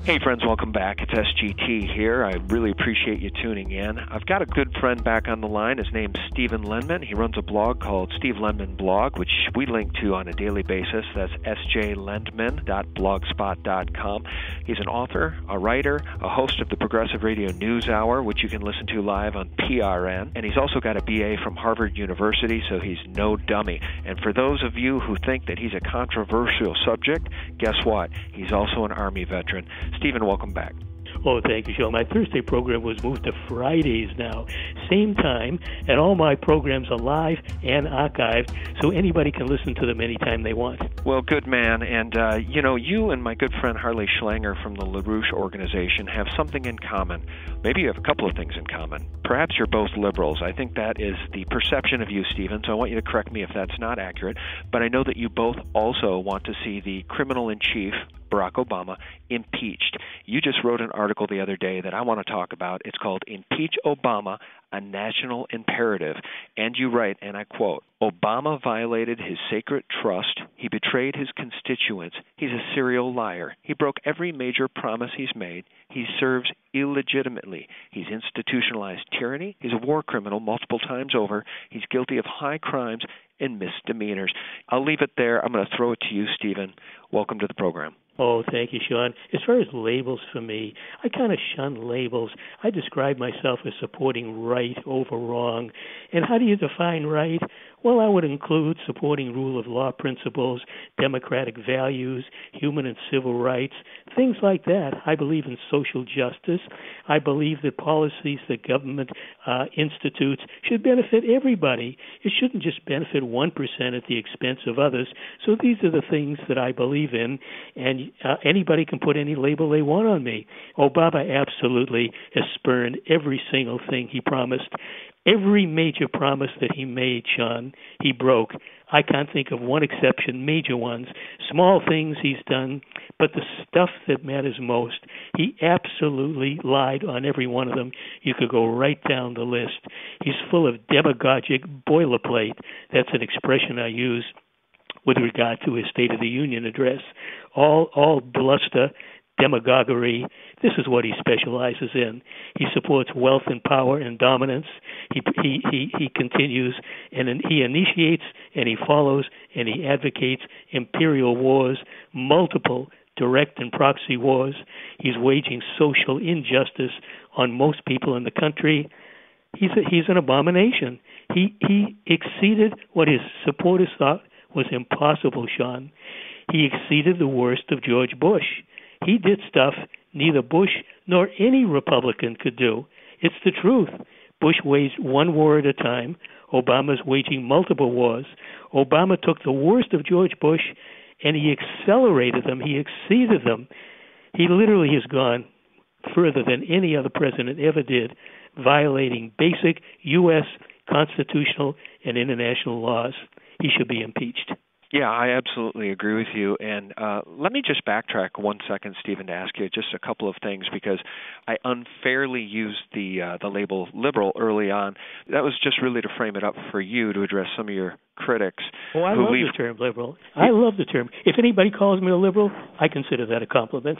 Hey friends, welcome back. It's SGT here. I really appreciate you tuning in. I've got a good friend back on the line. His name's Steve Lendman. He runs a blog called Steve Lendman Blog, which we link to on a daily basis. That's sjlendman.blogspot.com. He's an author, a writer, a host of the Progressive Radio News Hour, which you can listen to live on PRN. And he's also got a BA from Harvard University, so he's no dummy. And for those of you who think that he's a controversial subject, guess what? He's also an Army veteran. Stephen, welcome back. Oh, thank you, Sean. My Thursday program was moved to Fridays now. Same time, and all my programs are live and archived, so anybody can listen to them anytime they want. Well, good man. And, you and my good friend Harley Schlanger from the LaRouche organization have something in common. Maybe you have a couple of things in common. Perhaps you're both liberals. I think that is the perception of you, Stephen, so I want you to correct me if that's not accurate. But I know that you both also want to see the criminal-in-chief, Barack Obama, impeached. You just wrote an article the other day that I want to talk about. It's called Impeach Obama, a National Imperative. And you write, and I quote, Obama violated his sacred trust. He betrayed his constituents. He's a serial liar. He broke every major promise he's made. He serves illegitimately. He's institutionalized tyranny. He's a war criminal multiple times over. He's guilty of high crimes and misdemeanors. I'll leave it there. I'm going to throw it to you, Stephen. Welcome to the program. Oh, thank you, Sean. As far as labels for me, I kind of shun labels. I describe myself as supporting right over wrong. And how do you define right? Well, I would include supporting rule of law principles, democratic values, human and civil rights, things like that. I believe in social justice. I believe that policies that government institutes should benefit everybody. It shouldn't just benefit 1% at the expense of others. So these are the things that I believe in, and anybody can put any label they want on me. Obama absolutely has spurned every single thing he promised. Every major promise that he made, Sean, he broke. I can't think of one exception, major ones. Small things he's done, but the stuff that matters most, he absolutely lied on every one of them. You could go right down the list. He's full of demagogic boilerplate. That's an expression I use with regard to his State of the Union address. All bluster, demagoguery. This is what he specializes in. He supports wealth and power and dominance. He continues and he initiates and he follows and he advocates imperial wars, multiple direct and proxy wars. He's waging social injustice on most people in the country. He's an abomination. He exceeded what his supporters thought was impossible, Sean. He exceeded the worst of George Bush. He did stuff neither Bush nor any Republican could do. It's the truth. Bush waged one war at a time. Obama's waging multiple wars. Obama took the worst of George Bush and he accelerated them. He exceeded them. He literally has gone further than any other president ever did, violating basic U.S. constitutional and international laws. He should be impeached. Yeah, I absolutely agree with you. And let me just backtrack 1 second, Stephen, to ask you just a couple of things, because I unfairly used the label liberal early on. That was just really to frame it up for you to address some of your critics. Oh, I love the term liberal. I love the term. If anybody calls me a liberal, I consider that a compliment.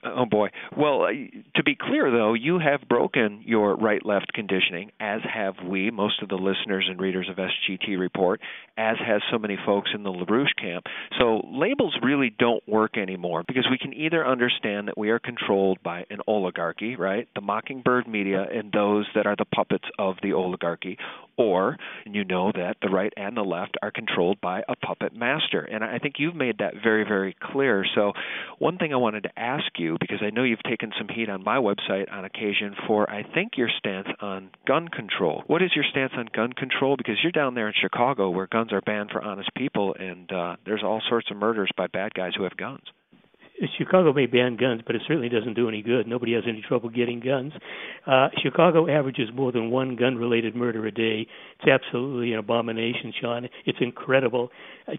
Oh, boy. Well, to be clear, though, you have broken your right-left conditioning, as have we, most of the listeners and readers of SGT Report, as has so many folks in the LaRouche camp. So labels really don't work anymore, because we can either understand that we are controlled by an oligarchy, right, the mockingbird media and those that are the puppets of the oligarchy, or you know that the right and the left are controlled by a puppet master. And I think you've made that very, very clear. So one thing I wanted to ask you, because I know you've taken some heat on my website on occasion for, I think, your stance on gun control. What is your stance on gun control? Because you're down there in Chicago where guns are banned for honest people, and there's all sorts of murders by bad guys who have guns. Chicago may ban guns, but it certainly doesn't do any good. Nobody has any trouble getting guns. Chicago averages more than one gun-related murder a day. It's absolutely an abomination, Sean. It's incredible.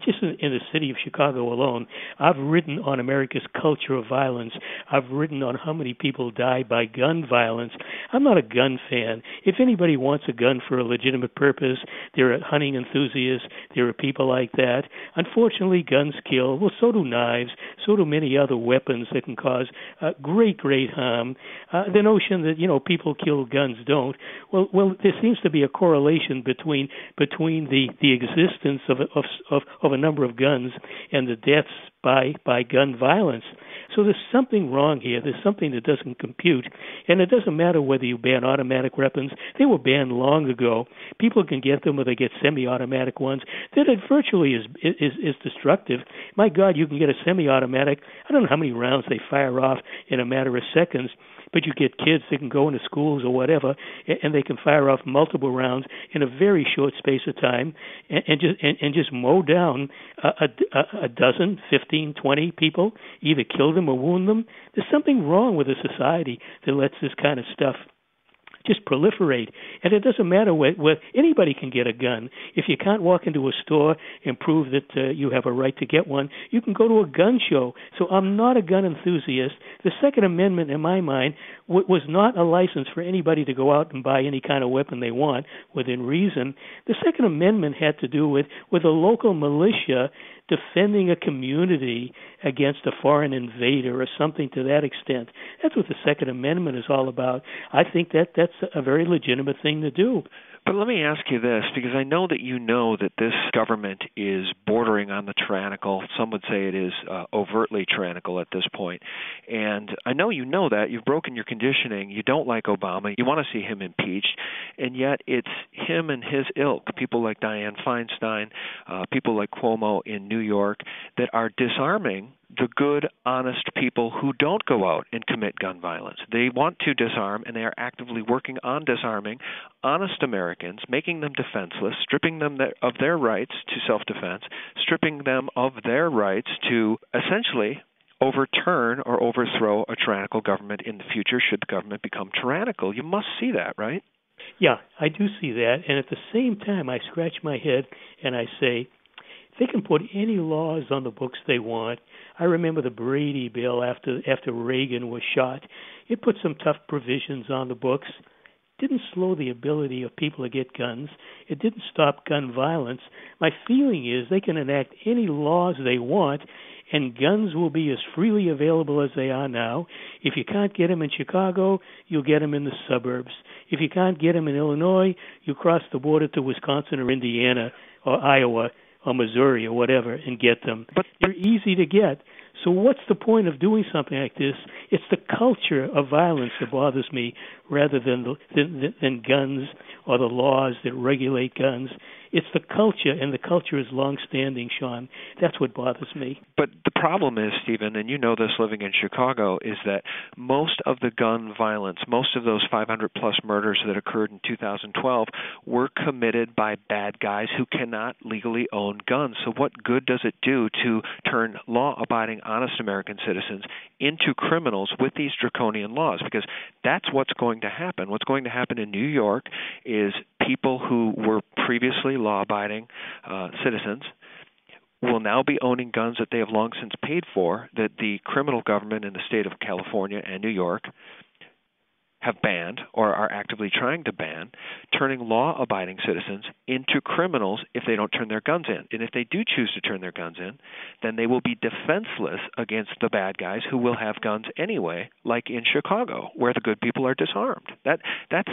Just in the city of Chicago alone, I've written on America's culture of violence. I've written on how many people die by gun violence. I'm not a gun fan. If anybody wants a gun for a legitimate purpose, there are hunting enthusiasts. There are people like that. Unfortunately, guns kill. Well, so do knives. So do many others. other weapons that can cause great harm. The notion that people kill, guns don't. Well, there seems to be a correlation between the existence of a number of guns and the deaths by gun violence. So there's something wrong here. There's something that doesn't compute. And it doesn't matter whether you ban automatic weapons. They were banned long ago. People can get them, or they get semi-automatic ones. That it virtually is destructive. My God, you can get a semi-automatic. I don't know how many rounds they fire off in a matter of seconds. But you get kids that can go into schools or whatever, and they can fire off multiple rounds in a very short space of time, and just mow down a dozen, 15, 20 people, either kill them or wound them. There's something wrong with a society that lets this kind of stuff just proliferate. And it doesn't matter where anybody can get a gun. If you can't walk into a store and prove that you have a right to get one, you can go to a gun show. So I'm not a gun enthusiast. The Second Amendment, in my mind, was not a license for anybody to go out and buy any kind of weapon they want within reason. The Second Amendment had to do with a local militia defending a community against a foreign invader or something to that extent. That's what the Second Amendment is all about. I think that's a very legitimate thing to do. But let me ask you this, because I know that this government is bordering on the tyrannical. Some would say it is overtly tyrannical at this point. And I know you know that. You've broken your conditioning. You don't like Obama. You want to see him impeached. And yet it's him and his ilk, people like Dianne Feinstein, people like Cuomo in New York, that are disarming the good, honest people who don't go out and commit gun violence. They want to disarm, and they are actively working on disarming honest Americans, making them defenseless, stripping them of their rights to self-defense, stripping them of their rights to essentially overturn or overthrow a tyrannical government in the future should the government become tyrannical. You must see that, right? Yeah, I do see that. And at the same time, I scratch my head and I say, they can put any laws on the books they want. I remember the Brady bill after Reagan was shot. It put some tough provisions on the books. Didn't slow the ability of people to get guns. It didn't stop gun violence. My feeling is they can enact any laws they want, and guns will be as freely available as they are now. If you can't get them in Chicago, you'll get them in the suburbs. If you can't get them in Illinois, you cross the border to Wisconsin or Indiana or Iowa or Missouri or whatever and get them. But they're easy to get. So what's the point of doing something like this? It's the culture of violence that bothers me rather than guns or the laws that regulate guns. It's the culture, and the culture is long-standing, Sean. That's what bothers me. But the problem is, Stephen, and you know this living in Chicago, is that most of the gun violence, most of those 500-plus murders that occurred in 2012 were committed by bad guys who cannot legally own guns. So what good does it do to turn law-abiding, honest American citizens into criminals with these draconian laws? Because that's what's going to happen. What's going to happen in New York is people who were previously law-abiding citizens will now be owning guns that they have long since paid for, that the criminal government in the state of California and New York have banned or are actively trying to ban, turning law-abiding citizens into criminals if they don't turn their guns in. And if they do choose to turn their guns in, then they will be defenseless against the bad guys who will have guns anyway, like in Chicago, where the good people are disarmed. That's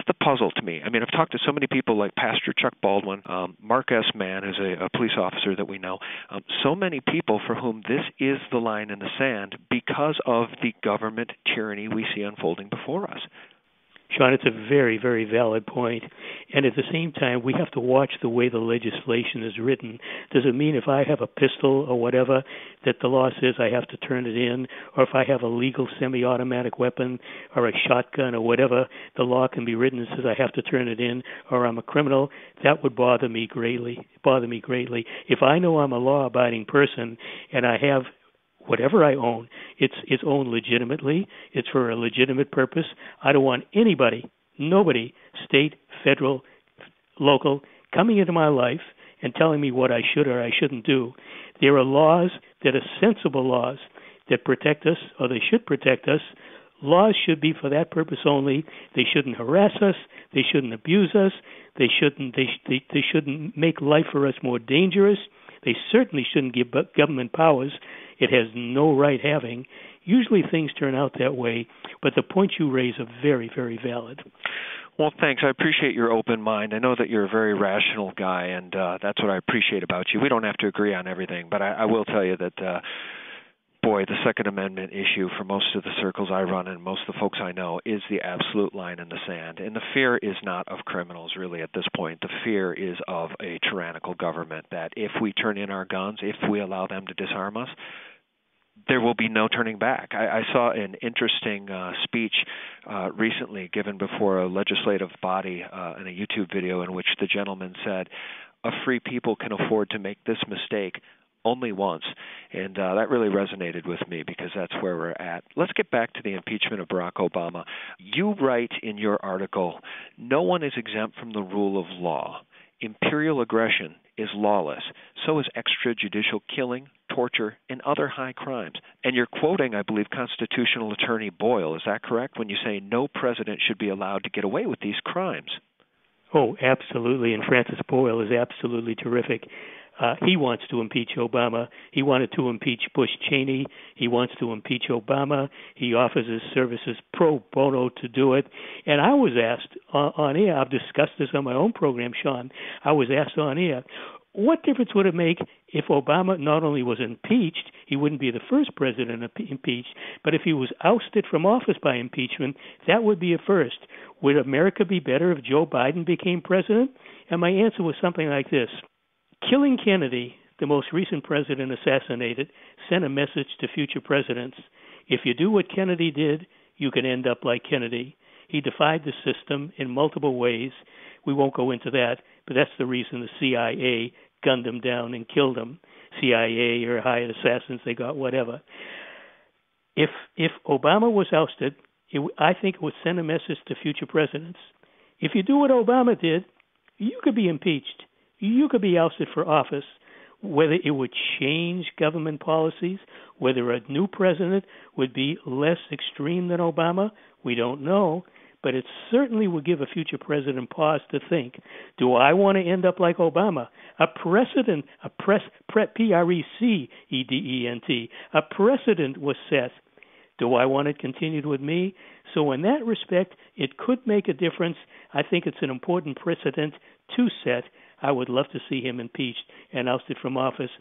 the puzzle to me. I mean, I've talked to so many people like Pastor Chuck Baldwin, Mark S. Mann, who's a police officer that we know, so many people for whom this is the line in the sand because of the government tyranny we see unfolding before us. Sean, it's a very, very valid point. And at the same time, we have to watch the way the legislation is written. Does it mean if I have a pistol or whatever that the law says I have to turn it in, or if I have a legal semi-automatic weapon or a shotgun or whatever, the law can be written and says I have to turn it in, or I'm a criminal? That would bother me greatly. If I know I'm a law-abiding person and I have whatever I own, it's owned legitimately. It's for a legitimate purpose. I don't want anybody, nobody, state, federal, local, coming into my life and telling me what I should or I shouldn't do. There are laws that are sensible laws that protect us, or they should protect us. Laws should be for that purpose only. They shouldn't harass us. They shouldn't abuse us. They shouldn't make life for us more dangerous. They certainly shouldn't give government powers. it has no right having. Usually things turn out that way, but the points you raise are very, very valid. Well, thanks. I appreciate your open mind. I know that you're a very rational guy, and that's what I appreciate about you. We don't have to agree on everything, but I will tell you that, boy, the Second Amendment issue for most of the circles I run and most of the folks I know is the absolute line in the sand. And the fear is not of criminals, really, at this point. The fear is of a tyrannical government that if we turn in our guns, if we allow them to disarm us, there will be no turning back. I saw an interesting speech recently given before a legislative body in a YouTube video in which the gentleman said, a free people can afford to make this mistake only once. And that really resonated with me because that's where we're at. Let's get back to the impeachment of Barack Obama. You write in your article, no one is exempt from the rule of law. Imperial aggression is lawless. So is extrajudicial killing, torture, and other high crimes. And you're quoting, I believe, Constitutional Attorney Boyle. Is that correct when you say no president should be allowed to get away with these crimes? Oh, absolutely. And Francis Boyle is absolutely terrific. He wants to impeach Obama. He wanted to impeach Bush Cheney. He wants to impeach Obama. He offers his services pro bono to do it. And I was asked on air, I've discussed this on my own program, Sean, I was asked on air, what difference would it make if Obama not only was impeached, he wouldn't be the first president impeached, but if he was ousted from office by impeachment, that would be a first. Would America be better if Joe Biden became president? And my answer was something like this. Killing Kennedy, the most recent president assassinated, sent a message to future presidents. If you do what Kennedy did, you can end up like Kennedy. He defied the system in multiple ways. We won't go into that, but that's the reason the CIA gunned him down and killed him. CIA or hired assassins, they got whatever. If Obama was ousted, I think it would send a message to future presidents. If you do what Obama did, you could be impeached. You could be ousted for office. Whether it would change government policies, whether a new president would be less extreme than Obama, we don't know. But it certainly would give a future president pause to think, do I want to end up like Obama? P-R-E-C-E-D-E-N-T, a precedent was set. Do I want it continued with me? So in that respect, it could make a difference. I think it's an important precedent to set. I would love to see him impeached and ousted from office.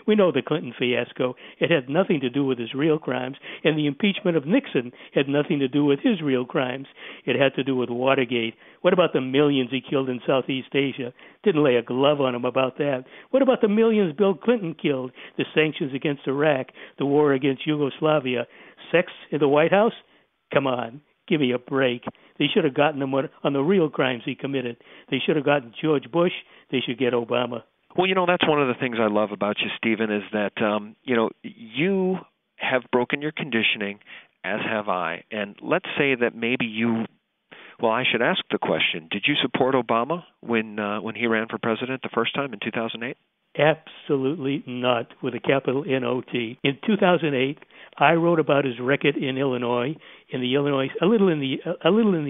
We know the Clinton fiasco. It had nothing to do with his real crimes, and the impeachment of Nixon had nothing to do with his real crimes. It had to do with Watergate. What about the millions he killed in Southeast Asia? Didn't lay a glove on him about that. What about the millions Bill Clinton killed? The sanctions against Iraq, the war against Yugoslavia, sex in the White House? Come on. Give me a break. They should have gotten him on the real crimes he committed. They should have gotten George Bush. They should get Obama. Well, that's one of the things I love about you, Stephen, is that, you have broken your conditioning, as have I. And let's say that maybe I should ask the question, did you support Obama when he ran for president the first time in 2008? Absolutely not, with a capital N-O-T. In 2008, I wrote about his record in Illinois, a little in the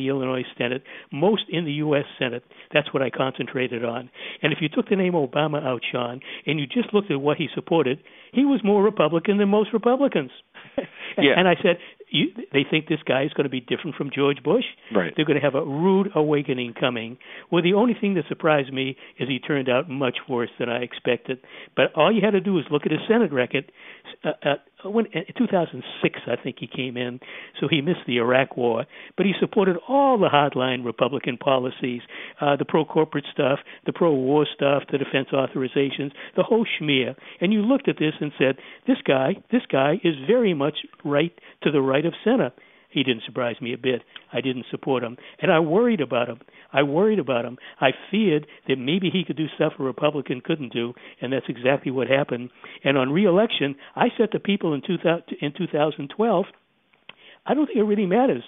Illinois Senate, most in the U.S. Senate. That's what I concentrated on. And if you took the name Obama out, Sean, and you just looked at what he supported, he was more Republican than most Republicans. Yeah. And I said, they think this guy is going to be different from George Bush. Right. They're going to have a rude awakening coming. Well, the only thing that surprised me is he turned out much worse than I expected. But all you had to do is look at his Senate record. In 2006, I think he came in, so he missed the Iraq War. But he supported all the hardline Republican policies, the pro-corporate stuff, the pro-war stuff, the defense authorizations, the whole schmear. And you looked at this and said, this guy is very much right to the right of center. He didn't surprise me a bit. I didn't support him. And I worried about him. I feared that maybe he could do stuff a Republican couldn't do, and that's exactly what happened. And on re-election, I said to people in 2012, I don't think it really matters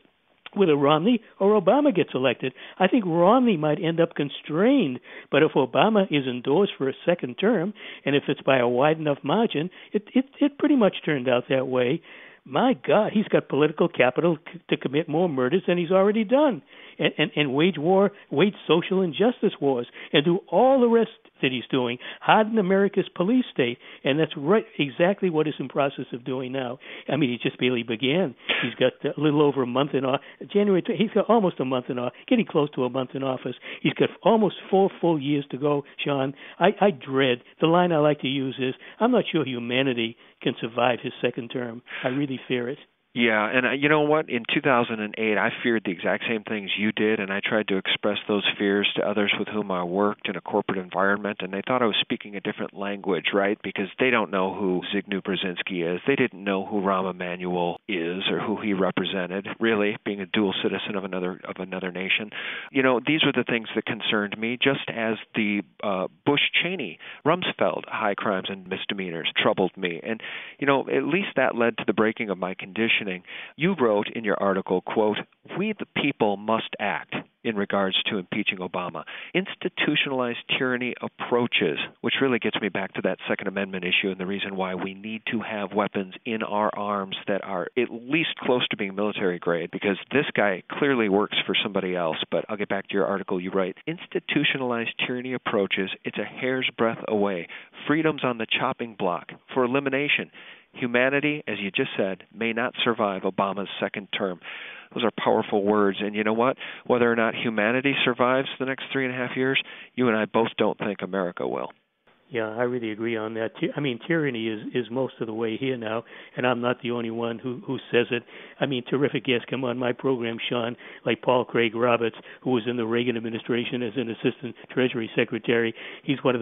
whether Romney or Obama gets elected. I think Romney might end up constrained, but if Obama is endorsed for a second term, and if it's by a wide enough margin, it pretty much turned out that way. My God, he's got political capital to commit more murders than he's already done, and wage social injustice wars, and do all the rest that he's doing. Harden America's police state, and that's right, exactly what he's in process of doing now. I mean, he just barely began. He's got a little over a month in office. He's got almost a month in office, getting close to a month in office. He's got almost 4 full years to go, Sean. I dread, the line I like to use is, I'm not sure humanity can survive his second term. I really fear it. Yeah, and you know what? In 2008, I feared the exact same things you did, and I tried to express those fears to others with whom I worked in a corporate environment, and they thought I was speaking a different language, right? Because they don't know who Zygmunt Brzezinski is. They didn't know who Rahm Emanuel is or who he represented, really, being a dual citizen of another nation. You know, these were the things that concerned me, just as the Bush-Cheney, Rumsfeld high crimes and misdemeanors troubled me. And, you know, at least that led to the breaking of my condition. You wrote in your article, quote, "We the people must act in regards to impeaching Obama. Institutionalized tyranny approaches," which really gets me back to that Second Amendment issue and the reason why we need to have weapons in our arms that are at least close to being military grade, because this guy clearly works for somebody else. But I'll get back to your article. You write, "Institutionalized tyranny approaches, it's a hair's breadth away. Freedom's on the chopping block for elimination. Humanity, as you just said, may not survive Obama's second term." Those are powerful words. And you know what? Whether or not humanity survives the next 3.5 years, you and I both don't think America will. Yeah, I really agree on that. I mean, tyranny is most of the way here now, and I'm not the only one who says it. I mean, terrific guests come on my program, Sean, like Paul Craig Roberts, who was in the Reagan administration as an assistant Treasury Secretary. He's one of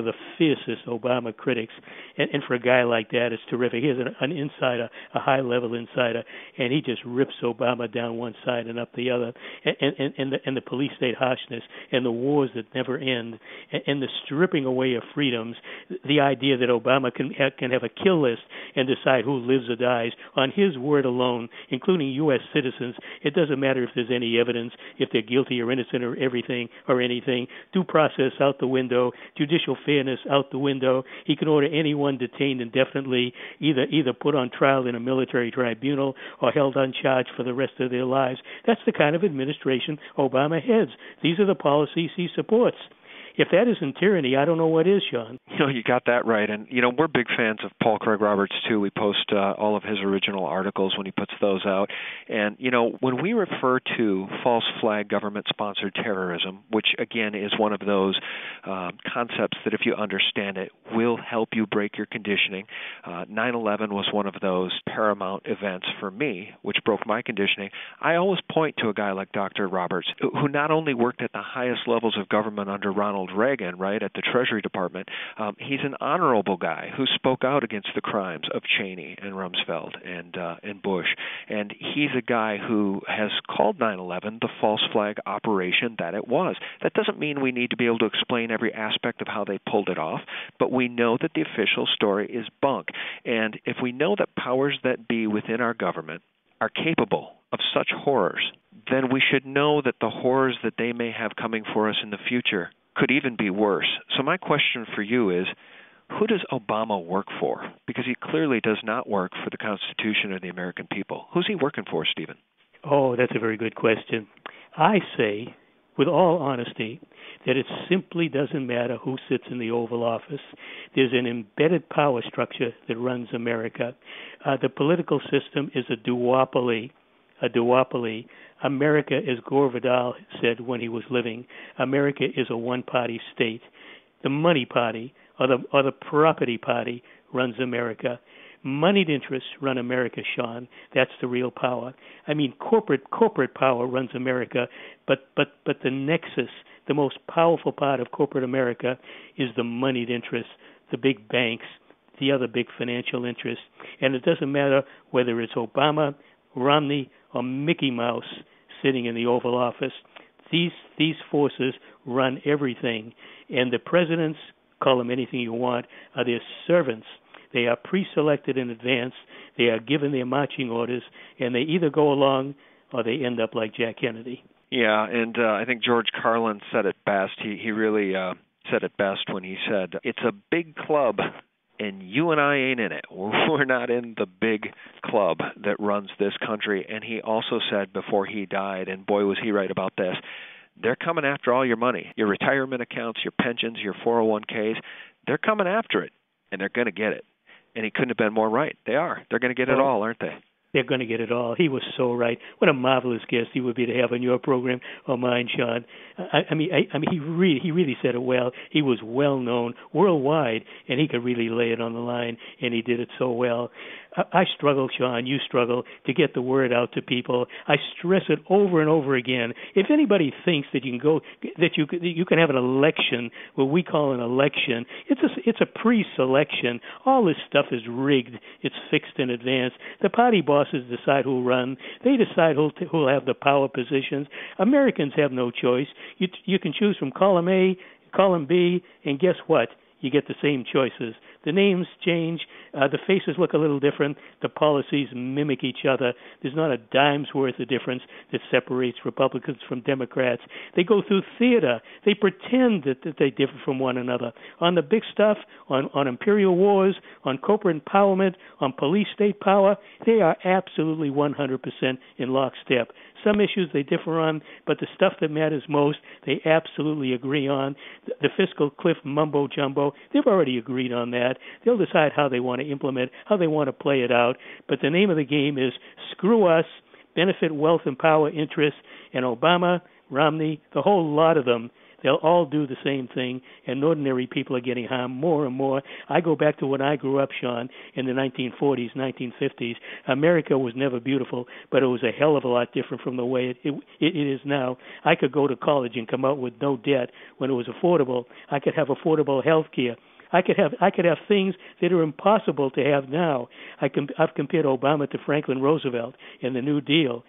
the fiercest Obama critics, and for a guy like that, it's terrific. He's an insider, a high-level insider, and he just rips Obama down one side and up the other, and the police state harshness, and the wars that never end, and the stripping away of freedoms, the idea that Obama can have a kill list and decide who lives or dies on his word alone, including U.S. citizens. It doesn't matter if there's any evidence, if they're guilty or innocent or everything or anything. Due process out the window, judicial fairness out the window. He can order anyone detained indefinitely, either put on trial in a military tribunal or held uncharged for the rest of their lives. That's the kind of administration Obama heads. These are the policies he supports. If that isn't tyranny, I don't know what is, Sean. You know, you got that right. And, you know, we're big fans of Paul Craig Roberts, too. We post all of his original articles when he puts those out. And, you know, when we refer to false flag government-sponsored terrorism, which, again, is one of those concepts that, if you understand it, will help you break your conditioning. 9/11 was one of those paramount events for me, which broke my conditioning. I always point to a guy like Dr. Roberts, who not only worked at the highest levels of government under Ronald Reagan, right, at the Treasury Department. He's an honorable guy who spoke out against the crimes of Cheney and Rumsfeld and Bush. And he's a guy who has called 9/11 the false flag operation that it was. That doesn't mean we need to be able to explain every aspect of how they pulled it off, but we know that the official story is bunk. And if we know that powers that be within our government are capable of such horrors, then we should know that the horrors that they may have coming for us in the future could even be worse. So my question for you is, who does Obama work for? Because he clearly does not work for the Constitution or the American people. Who's he working for, Stephen? Oh, that's a very good question. I say, with all honesty, that it simply doesn't matter who sits in the Oval Office. There's an embedded power structure that runs America. The political system is a duopoly. America, as Gore Vidal said when he was living, America is a one-party state. The money party or the property party runs America. Moneyed interests run America, Sean. That's the real power. I mean, corporate power runs America, but the nexus, the most powerful part of corporate America, is the moneyed interests, the big banks, the other big financial interests. And it doesn't matter whether it's Obama, Romney, or Mickey Mouse sitting in the Oval Office. These forces run everything, and the presidents, call them anything you want, are their servants. They are pre-selected in advance. They are given their marching orders, and they either go along or they end up like Jack Kennedy. Yeah, and I think George Carlin said it best. He really said it best when he said, "It's a big club, and you and I ain't in it. We're not in the big club that runs this country." And he also said before he died, and boy was he right about this, they're coming after all your money, your retirement accounts, your pensions, your 401ks. They're coming after it, and they're going to get it. And he couldn't have been more right. They are. They're going to get it all, aren't they? They're going to get it all. He was so right. What a marvelous guest he would be to have on your program or mine, Sean. I mean, he really said it well. He was well known worldwide, and he could really lay it on the line, and he did it so well. I struggle, Sean. You struggle to get the word out to people. I stress it over and over again. If anybody thinks that you can have an election, what we call an election, it's a pre-selection. All this stuff is rigged. It's fixed in advance. The party bosses decide who'll run. They decide who'll have the power positions. Americans have no choice. You can choose from column A, column B, and guess what? You get the same choices. The names change. The faces look a little different. The policies mimic each other. There's not a dime's worth of difference that separates Republicans from Democrats. They go through theater. They pretend that they differ from one another. On the big stuff, on imperial wars, on corporate empowerment, on police state power, they are absolutely 100% in lockstep. Some issues they differ on, but the stuff that matters most, they absolutely agree on. The fiscal cliff mumbo jumbo, they've already agreed on that. They'll decide how they want to implement, how they want to play it out. But the name of the game is screw us, benefit wealth and power interests, and Obama, Romney, the whole lot of them, they'll all do the same thing, and ordinary people are getting harmed more and more. I go back to when I grew up, Sean, in the 1940s, 1950s. America was never beautiful, but it was a hell of a lot different from the way it is now. I could go to college and come out with no debt when it was affordable. I could have affordable health care. I could have things that are impossible to have now. I've compared Obama to Franklin Roosevelt in the New Deal.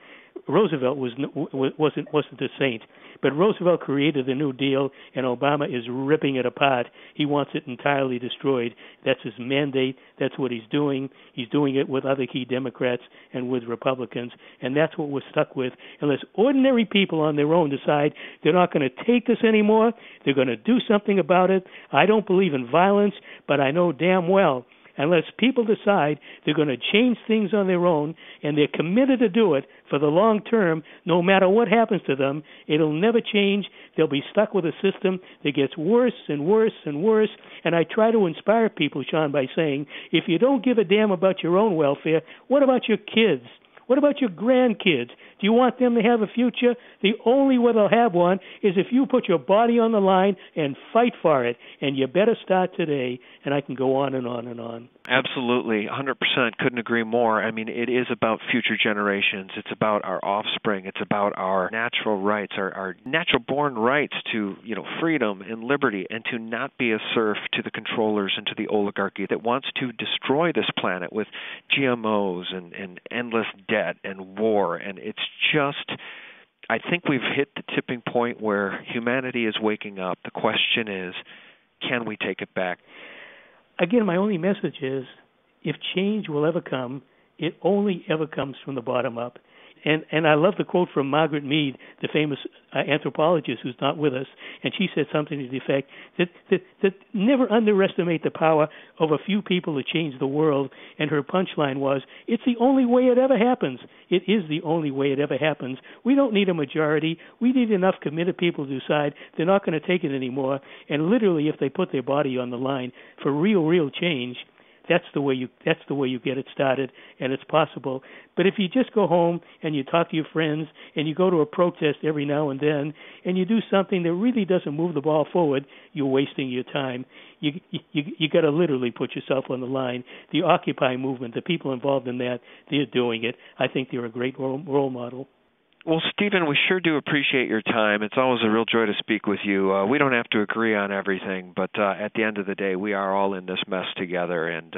Roosevelt wasn't a saint, but Roosevelt created the New Deal, and Obama is ripping it apart. He wants it entirely destroyed. That's his mandate. That's what he's doing. He's doing it with other key Democrats and with Republicans, and that's what we're stuck with. Unless ordinary people on their own decide they're not going to take this anymore, they're going to do something about it. I don't believe in violence, but I know damn well unless people decide they're going to change things on their own and they're committed to do it for the long term, no matter what happens to them, it'll never change. They'll be stuck with a system that gets worse and worse and worse. And I try to inspire people, Sean, by saying, if you don't give a damn about your own welfare, what about your kids? What about your grandkids? Do you want them to have a future? The only way they'll have one is if you put your body on the line and fight for it. And you better start today. And I can go on and on and on. Absolutely. 100%. Couldn't agree more. I mean, it is about future generations. It's about our offspring. It's about our natural rights, our natural-born rights to, freedom and liberty, and to not be a serf to the controllers and to the oligarchy that wants to destroy this planet with GMOs and endless debt and war. And it's just, I think we've hit the tipping point where humanity is waking up. The question is, can we take it back? Again, my only message is, if change will ever come, it only ever comes from the bottom up. And I love the quote from Margaret Mead, the famous anthropologist who's not with us, and she said something to the effect that never underestimate the power of a few people to change the world. And her punchline was, it's the only way it ever happens. It is the only way it ever happens. We don't need a majority. We need enough committed people to decide they're not going to take it anymore. And literally, if they put their body on the line for real change, that's the way you get it started, and it's possible. But if you just go home and you talk to your friends and you go to a protest every now and then and you do something that really doesn't move the ball forward, you're wasting your time. You got to literally put yourself on the line. The Occupy movement, the people involved in that, they're doing it. I think they're a great role model. Well, Stephen, we sure do appreciate your time. It's always a real joy to speak with you. We don't have to agree on everything, but at the end of the day, we are all in this mess together. And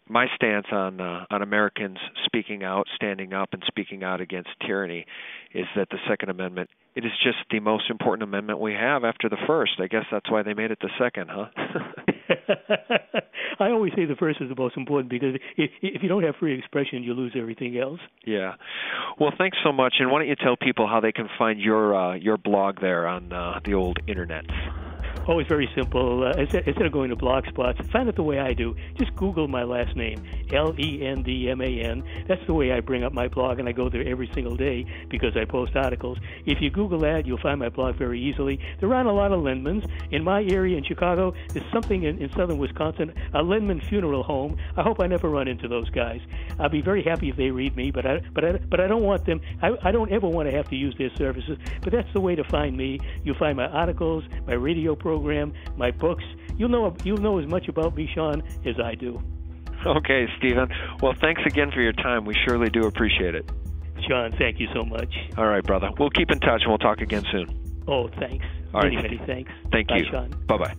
my stance on Americans speaking out, standing up, and speaking out against tyranny is that the Second Amendment, it is just the most important amendment we have after the first. I guess that's why they made it the second, huh? I always say the first is the most important because if you don't have free expression, you lose everything else. Yeah. Well, thanks so much. And why don't you tell people how they can find your blog there on the old internet? Oh, it's very simple. Instead of going to Blogspot, find it the way I do. Just Google my last name, Lendman. That's the way I bring up my blog, and I go there every single day because I post articles. If you Google that, you'll find my blog very easily. There aren't a lot of Lendmans. In my area in Chicago, there's something in southern Wisconsin, a Lendman funeral home. I hope I never run into those guys. I'll be very happy if they read me, but I don't want them. I don't ever want to have to use their services. But that's the way to find me. You'll find my articles, my radio program, my books. You'll know as much about me, Sean, as I do. Okay, Stephen. Well, thanks again for your time. We surely do appreciate it. Sean, thank you so much. All right, brother. We'll keep in touch, and we'll talk again soon. Oh, thanks. All right. Many thanks. Thank Bye, you. Sean. Bye-bye.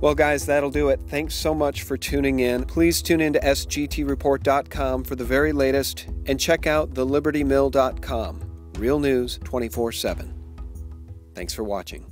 Well, guys, that'll do it. Thanks so much for tuning in. Please tune in to sgtreport.com for the very latest, and check out thelibertymill.com. Real news 24/7. Thanks for watching.